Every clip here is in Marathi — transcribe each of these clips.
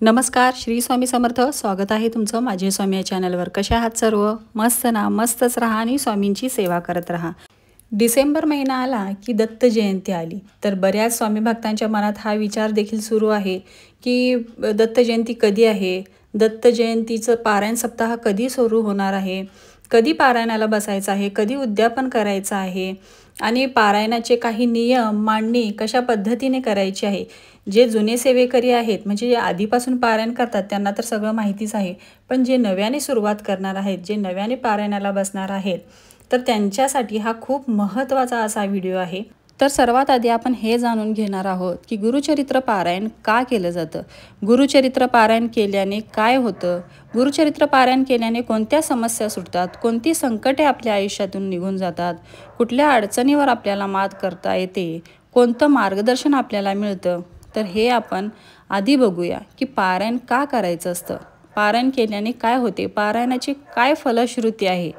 नमस्कार, श्री स्वामी समर्थ. स्वागत आहे तुमचं माझे स्वामी या चॅनलवर. कशा आहात सर्व? मस्त ना? मस्तच राहा आणि स्वामींची सेवा करत राहा. डिसेंबर महिना आला की दत्त जयंती आली, तर बऱ्याच स्वामी भक्तांच्या मनात हा विचार देखील सुरू आहे की दत्त जयंती कधी आहे, दत्त जयंतीचं पारायण सप्ताह कधी सुरू होणार आहे, कधी पारायणाला बसायचं आहे, कधी उद्यापन करायचं आहे आणि पारायणाचे काही नियम मांडणी कशा पद्धतीने करायची आहे. जे जुने सेवेकरी आहेत, म्हणजे जे आधीपासून पारायण करतात त्यांना तर सगळं माहितीच आहे, पण जे नव्याने सुरुवात करणार आहेत, जे नव्याने पारायणाला बसणार आहेत, तर त्यांच्यासाठी हा खूप महत्त्वाचा असा व्हिडिओ आहे. तर सर्वात आधी आपण हे जाणून घेणार आहोत की गुरुचरित्र पारायण का केलं जातं, गुरुचरित्र पारायण केल्याने काय होतं, गुरुचरित्र पारायण केल्याने कोणत्या समस्या सुटतात, कोणती संकटे आपल्या आयुष्यातून निघून जातात, कुठल्या अडचणीवर आपल्याला मात करता येते, कोणतं मार्गदर्शन आपल्याला मिळतं. तर हे आपण आधी बघूया की पारायण का करायचं असतं, पारायण केल्याने काय होते, पारायणाची काय फलश्रुती आहे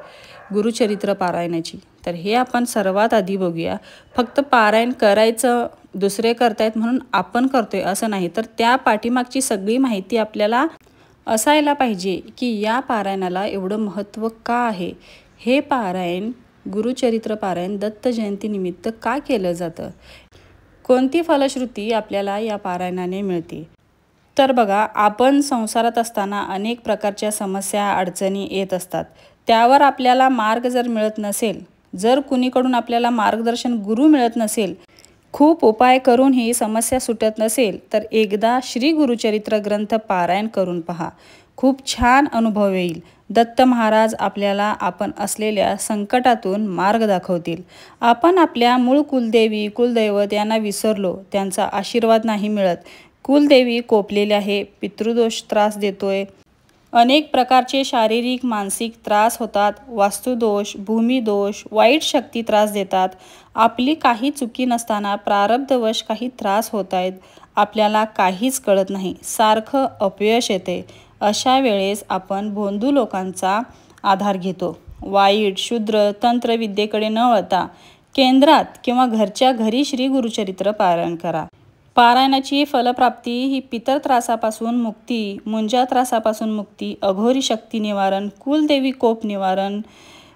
गुरुचरित्र पारायणाची. तर हे आपण सर्वात आधी बघूया. फक्त पारायण करायचं, दुसरे करतायत म्हणून आपण करतोय असं नाही, तर त्या पाठीमागची सगळी माहिती आपल्याला असायला पाहिजे की या पारायणाला एवढं महत्त्व का आहे. हे पारायण, गुरुचरित्र पारायण दत्त जयंतीनिमित्त का केलं जातं, कोणती फलश्रुती आपल्याला या पारायणाने मिळते. तर बघा, आपण संसारात असताना अनेक प्रकारच्या समस्या अडचणी येत असतात. त्यावर आपल्याला मार्ग जर मिळत नसेल, जर कुणीकडून आपल्याला मार्गदर्शन गुरु मिळत नसेल, खूप उपाय करून ही समस्या सुटत नसेल, तर एकदा श्री गुरुचरित्र ग्रंथ पारायण करून पहा. खूप छान अनुभव येईल. दत्त महाराज आपल्याला आपण असलेल्या संकटातून मार्ग दाखवतील. आपण आपल्या मूळ कुलदेवी कुलदैवत यांना विसरलो, त्यांचा आशीर्वाद नाही मिळत, कुलदेवी कोपलेले आहे, पितृदोष त्रास देतोय, अनेक प्रकारचे शारीरिक मानसिक त्रास होतात, वास्तुदोष भूमिदोष वाईट शक्ती त्रास देतात, आपली काही चुकी नसताना प्रारब्धवश काही त्रास होत आहेत, आपल्याला काहीच कळत नाही, सारखं अपयश येते. अशा वेळेस आपण भोंदू लोकांचा आधार घेतो. वाईट शूद्र तंत्रविद्येकडे न वळता केंद्रात किंवा घरच्या घरी श्री गुरुचरित्र पारायण करा. पारायणाची फलप्राप्ती ही पितर त्रासापासून मुक्ती, मुंजा त्रासापासून मुक्ती, अघोरी शक्ती निवारण, कुलदेवी कोप निवारण,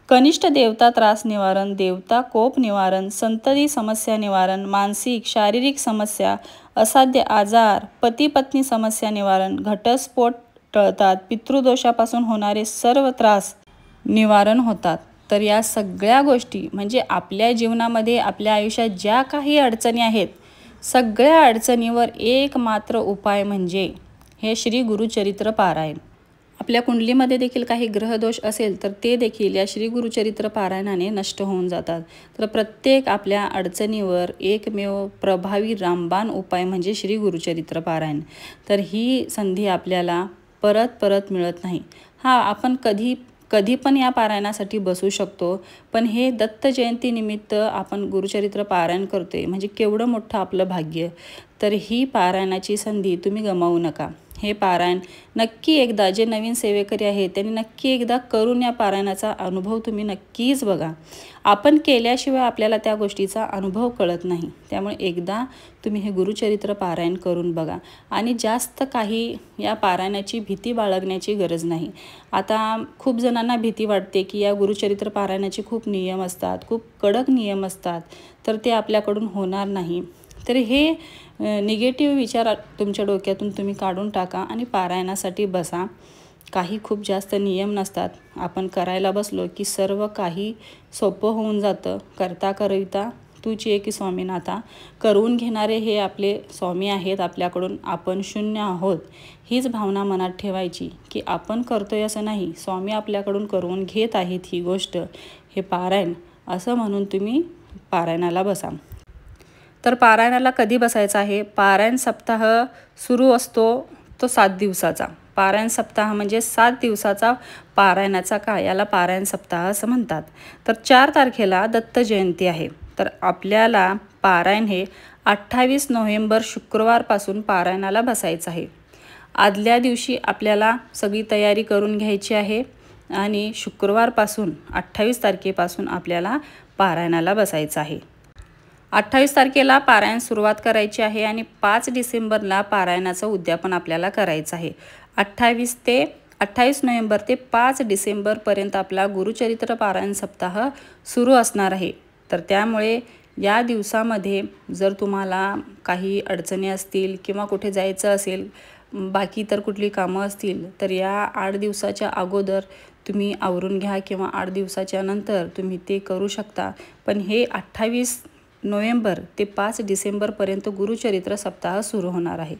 कनिष्ठ देवता त्रास निवारण, देवता कोप निवारण, संतती समस्या निवारण, मानसिक शारीरिक समस्या, असाध्य आजार, पती पत्नी समस्या निवारण, घटस्फोट टळतात, पितृदोषापासून होणारे सर्व त्रास निवारण होतात. तर या सगळ्या गोष्टी म्हणजे आपल्या जीवनामध्ये आपल्या आयुष्यात ज्या काही अडचणी आहेत, सगळ्या अडचणीवर एकमात्र उपाय म्हणजे हे श्री गुरुचरित्र पारायण. आपल्या कुंडलीमध्ये देखील काही ग्रहदोष असेल तर ते देखील या श्री गुरुचरित्र पारायणाने नष्ट होऊन जातात. तर प्रत्येक आपल्या अडचणीवर एकमेव प्रभावी रामबाण उपाय म्हणजे श्री गुरुचरित्र पारायण. तर ही संधी आपल्याला परत परत मिळत नाही. आपण कधी पण या पारायणासाठी बसू शकतो, पण हे दत्त जयंतीनिमित्त आपण गुरुचरित्र पारायण करतोय म्हणजे केवढं मोठं आपलं भाग्य. तर ही पारायणाची संधी तुम्ही गमावू नका. हे पारायण नक्की एकदा, जे नवीन सेवेकरी आहेत त्यांनी नक्की एकदा करून या पारायणाचा अनुभव तुम्ही नक्कीच बघा. आपण केल्याशिवाय आपल्याला त्या गोष्टीचा अनुभव कळत नाही. त्यामुळे एकदा तुम्ही हे गुरुचरित्र पारायण करून बघा आणि जास्त काही या पारायणाची भीती बाळगण्याची गरज नाही. आता खूप जणांना भीती वाटते की या गुरुचरित्र पारायणाचे खूप नियम असतात, खूप कडक नियम असतात, तर ते आपल्याकडून होणार नाही. तर हे निगेटिव्ह विचार तुमच्या डोक्यातून तुम्ही काढून टाका आणि पारायणासाठी बसा. काही खूप जास्त नियम नसतात. आपण करायला बसलो की सर्व काही सोपं होऊन जातं. करता करविता तूच ये की स्वामीनाथा. करून घेणारे हे आपले स्वामी आहेत आपल्याकडून, आपण शून्य आहोत. हीच भावना मनात ठेवायची की आपण करतोय असं नाही, स्वामी आपल्याकडून करून घेत आहेत ही गोष्ट, हे पारायण, असं म्हणून तुम्ही पारायणाला बसा. तर पारायणाला कधी बसायचं आहे? पारायण सप्ताह सुरू असतो तो 7 दिवसाचा. पारायण सप्ताह म्हणजे 7 दिवसाचा पारायणाचा काळ, याला पारायण सप्ताह असं म्हणतात. तर 4 तारखेला दत्त जयंती आहे. तर आपल्याला पारायण हे 28 नोव्हेंबर शुक्रवारपासून पारायणाला बसायचं आहे. आदल्या दिवशी आपल्याला सगळी तयारी करून घ्यायची आहे आणि शुक्रवारपासून 28 तारखेपासून आपल्याला पारायणाला बसायचं आहे. 28 तारखेला पारायण सुरुवात करायची आहे आणि 5 डिसेंबरला पारायणाचं उद्यापन आपल्याला करायचं आहे। 28 नोव्हेंबर ते 5 डिसेंबरपर्यंत आपला गुरुचरित्र पारायण सप्ताह सुरू असणार आहे। तर त्यामुळे या दिवसामध्ये जर तुम्हाला काही अडचणी असतील किंवा कुठे जायचं असेल, बाकी तर कुठली कामं असतील, तर या 8 दिवसाच्या अगोदर तुम्ही आवरून घ्या किंवा 8 दिवसाच्या नंतर तुम्ही ते करू शकता। पण हे 28 नोव्हेंबर ते 5 डिसेंबरपर्यंत गुरुचरित्र सप्ताह सुरू होणार आहे।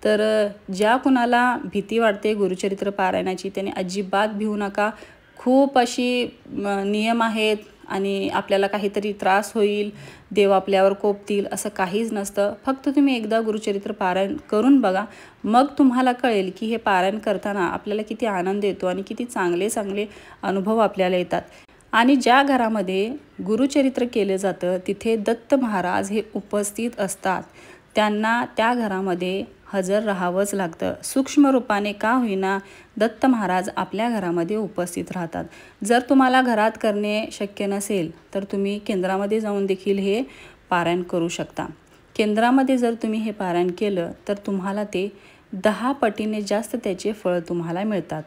तर ज्या कुणाला भीती वाटते गुरुचरित्र पारायणाची त्यांनी अजिबात भिवू नका। खूप अशी नियम आहेत आणि आपल्याला काहीतरी त्रास होईल, देव आपल्यावर कोपतील असं काहीच नसतं। फक्त तुम्ही एकदा गुरुचरित्र पारायण करून बघा, मग तुम्हाला कळेल की हे पारायण करताना आपल्याला किती आनंद येतो आणि किती चांगले चांगले अनुभव आपल्याला येतात। आणि ज्या घरामध्ये गुरुचरित्र केले जातं तिथे दत्त महाराज हे उपस्थित असतात, त्यांना त्या घरामध्ये हजर राहावंच लागतं। सूक्ष्म रूपाने का होईना दत्त महाराज आपल्या घरामध्ये उपस्थित राहतात। जर तुम्हाला घरात करणे शक्य नसेल तर तुम्ही केंद्रामध्ये जाऊन देखील हे पारायण करू शकता। केंद्रामध्ये जर तुम्ही हे पारायण केलं तर तुम्हाला ते 10 पटीने जास्त त्याचे फळ तुम्हाला मिळतात।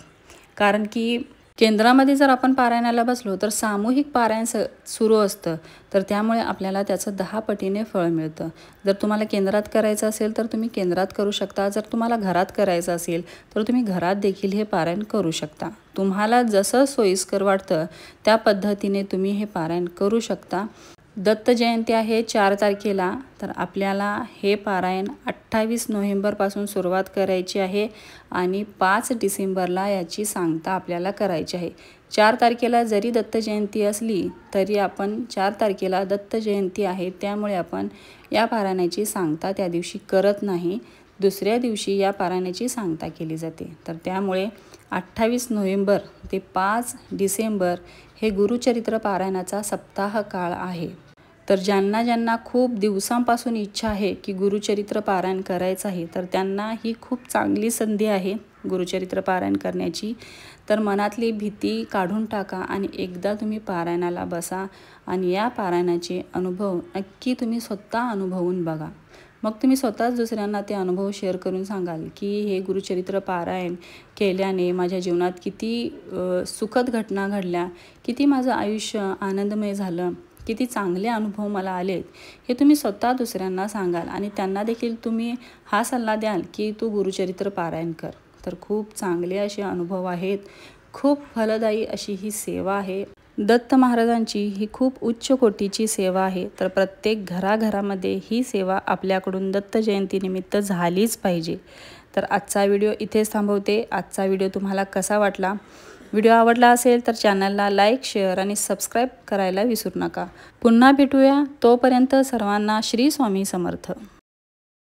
कारण की केंद्रामध्ये जर आपण पारायणाला बसलो तर सामूहिक पारायण सुरू असतं, तर त्यामुळे आपल्याला त्याचं 10 पटीने फळ मिळतं। जर तुम्हाला केंद्रात करायचं असेल तर तुम्ही केंद्रात करू शकता, जर तुम्हाला घरात करायचं असेल तर तुम्ही घरात देखील हे पारायण करू शकता। तुम्हाला जसं सोयीस्कर वाटतं त्या पद्धतीने तुम्ही हे पारायण करू शकता। दत्त जयंती आहे 4 तारखेला, तर आपल्याला हे पारायण 28 नोव्हेंबरपासून सुरुवात करायची आहे आणि 5 डिसेंबरला याची सांगता आपल्याला करायची आहे। 4 तारखेला जरी दत्त जयंती असली तरी आपण 4 तारखेला दत्त जयंती आहे त्यामुळे आपण या पारायणाची सांगता त्या दिवशी करत नाही, दुसऱ्या दिवशी या पारायणाची सांगता केली जाते। तर त्यामुळे 28 नोव्हेंबर ते 5 डिसेंबर हे गुरुचरित्र पारायणाचा सप्ताह काळ आहे। तर ज्यांना ज्यांना खूप दिवसांपासून इच्छा आहे की गुरुचरित्र पारायण करायचं आहे तर त्यांना ही खूप चांगली संधी आहे गुरुचरित्र पारायण करण्याची। तर मनातली भीती काढून टाका आणि एकदा तुम्ही पारायणाला बसा आणि या पारायणाचे अनुभव नक्की तुम्ही स्वतः अनुभवून बघा। मग तुम्ही स्वतःच दुसऱ्यांना ते अनुभव शेअर करून सांगाल की हे गुरुचरित्र पारायण केल्याने माझ्या जीवनात किती सुखद घटना घडल्या, किती माझं आयुष्य आनंदमय झालं, किती चांगले अनुभव मला आलेत, हे तुम्ही स्वतः दुसऱ्यांना सांगाल आणि त्यांना देखील तुम्ही हा सल्ला द्याल की तू गुरुचरित्र पारायण कर। तर खूप चांगले असे अनुभव आहेत, खूप फलदायी अशी ही सेवा आहे। दत्त महाराजांची ही खूप उच्च कोटीची सेवा आहे, तर प्रत्येक घराघरामध्ये ही सेवा आपल्याकडून दत्त जयंतीनिमित्त झालीच पाहिजे। तर आजचा व्हिडिओ इथेच थांबवते। आजचा व्हिडिओ तुम्हाला कसा वाटला? व्हिडिओ आवडला असेल तर चॅनलला लाईक, शेअर आणि सबस्क्राईब करायला विसरू नका। पुन्हा भेटूया, तोपर्यंत सर्वांना श्री स्वामी समर्थ।